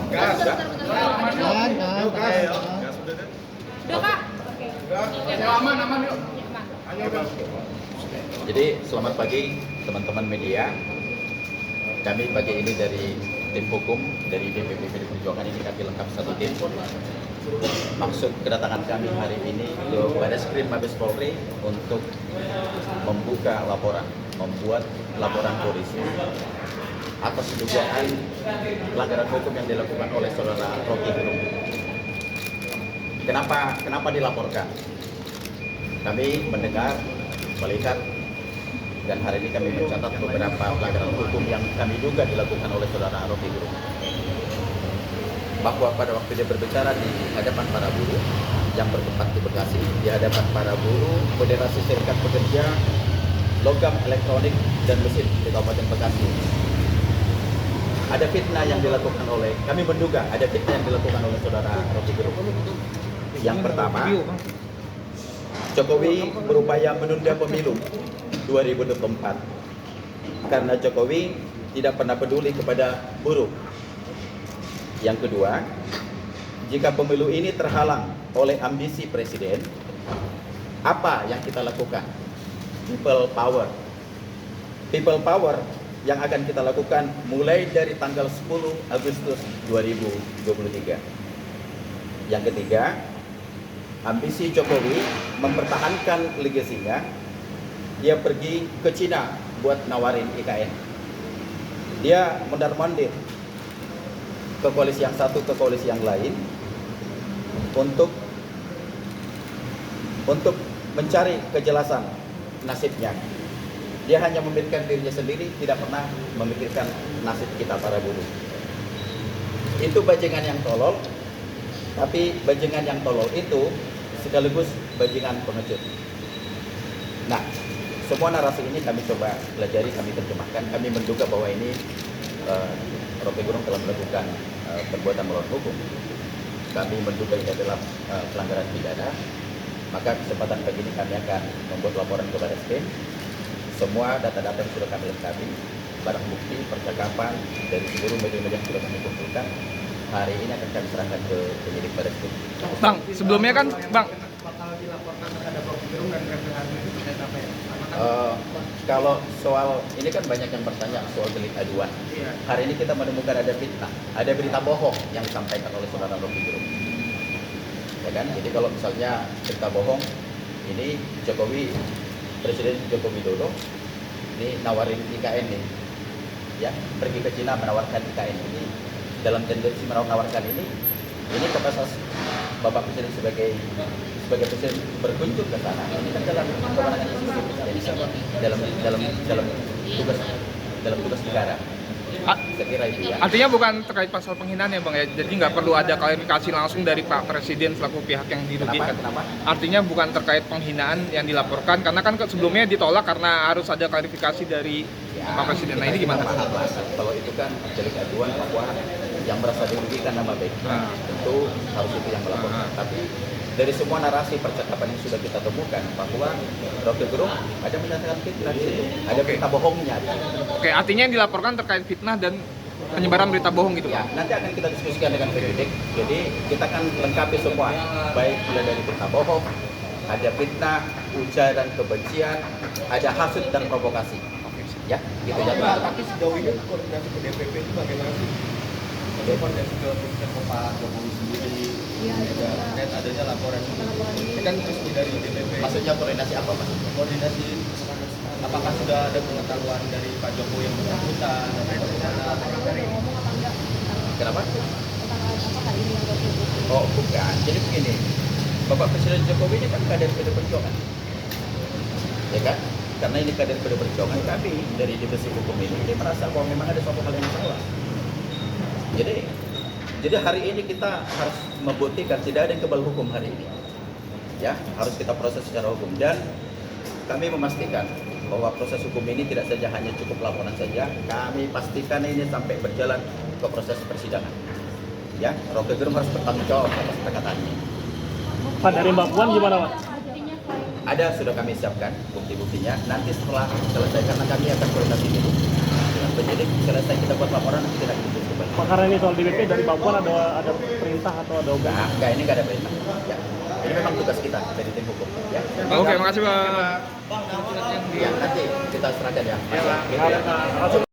Gas. Udah Kak? Aman yuk. Jadi selamat pagi teman-teman media. Kami pagi ini dari tim hukum dari DPP PD Perjuangan ini kami lengkap satu tim. Maksud kedatangan kami hari ini ke Barreskrim Mabes Polri untuk membuka laporan, membuat laporan polisi atas dugaan pelanggaran hukum yang dilakukan oleh saudara Rocky Gerung. Kenapa dilaporkan? Kami mendengar, melihat, dan hari ini kami mencatat beberapa pelanggaran hukum yang kami duga dilakukan oleh saudara Rocky Gerung. Bahwa pada waktu dia berbicara di hadapan para buruh yang bertempat di Bekasi, di hadapan para buruh Federasi Serikat Pekerja Logam Elektronik dan Mesin di Kabupaten Bekasi, ada fitnah yang dilakukan oleh, kami menduga ada fitnah yang dilakukan oleh saudara Rocky Gerung. Yang pertama, Jokowi berupaya menunda pemilu 2024 karena Jokowi tidak pernah peduli kepada buruh. Yang kedua, jika pemilu ini terhalang oleh ambisi presiden, apa yang kita lakukan? People power. People power yang akan kita lakukan mulai dari tanggal 10 Agustus 2023. Yang ketiga, ambisi Jokowi mempertahankan legasinya. Dia pergi ke Cina buat nawarin IKN. Dia mondar-mandir ke koalisi yang satu ke koalisi yang lain untuk mencari kejelasan nasibnya. Dia hanya memikirkan dirinya sendiri, tidak pernah memikirkan nasib kita para buruh. Itu bajingan yang tolol, tapi bajingan yang tolol itu sekaligus bajingan pengecut. Nah, semua narasi ini kami coba pelajari, kami terjemahkan. Kami menduga bahwa ini Rocky Gerung telah melakukan perbuatan melawan hukum. Kami menduga ini adalah pelanggaran pidana. Maka kesempatan pagi ini kami akan membuat laporan kepada Barreskrim. Semua data-data yang sudah kami lengkapi, barang bukti, percakapan dari seluruh media-media yang sudah kami kumpulkan, hari ini akan kami serahkan ke penyidik Barreskrim. Bang, sebelumnya kan, Bang, bakal dilaporkan terhadap Rocky Gerung dan Refli Harun itu terkait apa ya? Kalau soal ini kan banyak yang bertanya soal delik aduan. Iya. Hari ini kita menemukan ada fitnah, ada berita bohong yang disampaikan oleh saudara Rocky Gerung. Ya kan? Jadi kalau misalnya berita bohong, ini Jokowi, Presiden Joko Widodo, ini nawarin IKN nih, ya pergi ke Cina menawarkan IKN ini. Dalam tendensi menawarkan ini kapasitas Bapak Presiden sebagai presiden berkunjung ke sana. Ini kan dalam kewenangan institusi, dalam tugas negara. Saya kira itu ya. artinya bukan terkait pasal penghinaan ya Bang ya, jadi nggak perlu ada klarifikasi langsung dari Pak Presiden selaku pihak yang dirugikan. Kenapa? Artinya bukan terkait penghinaan yang dilaporkan, karena kan sebelumnya ditolak karena harus ada klarifikasi dari Pak Presiden. Nah ini gimana? Kalau itu kan delik aduan bahwa yang merasa dirugikan nama baiknya, tentu harus itu yang melaporkan. Tapi dari semua narasi percakapan yang sudah kita temukan bahwa Rocky Gerung ada menyatakan fitnah di situ, ada berita bohongnya di situ. Oke, artinya yang dilaporkan terkait fitnah dan penyebaran berita bohong gitu Ya, Bang? nanti akan kita diskusikan dengan penyidik. Jadi kita akan lengkapi semua, baik mulai dari berita bohong, ada fitnah, ujaran kebencian, ada hasut dan provokasi. Ya, gitu ya. Tapi sejauh ini koordinasi ke DPP itu bagaimana sih? Koordinasi ke Pak Jokowi sendiri, terkait adanya laporan ini kan resmi dari DPP. Maksudnya koordinasi apa Mas? Koordinasi apakah sudah ada pengetahuan dari Pak Jokowi yang bersangkutan dan Kenapa? Oh, bukan. Jadi begini, Bapak Presiden Jokowi ini kan kader PD Perjuangan, ya kan? Karena ini kader PD Perjuangan, kami dari divisi hukum ini merasa bahwa memang ada suatu hal yang salah. Jadi hari ini kita harus membuktikan tidak ada yang kebal hukum hari ini. Ya, harus kita proses secara hukum, dan kami memastikan bahwa proses hukum ini tidak saja hanya cukup laporan saja, kami pastikan ini sampai berjalan ke proses persidangan. Ya, Rocky Gerung harus bertanggung jawab atas perkataannya. Pak, dari Mbak Puan gimana Pak? Ada, sudah kami siapkan bukti-buktinya. Nanti setelah selesai, karena kami akan koordinasi dulu dengan penyidik, selesai kita buat laporan, nanti kita diskusi. kembali. Pak, karena ini soal DPP dari Mbak Puan ada perintah atau ada omongan? Enggak, ini enggak ada perintah. Ya. Ini memang tugas kita dari tim hukum. Ya. Oke, makasih Bang. Ya, nanti kita serahkan ya. Ya, Pak. Gitu ya.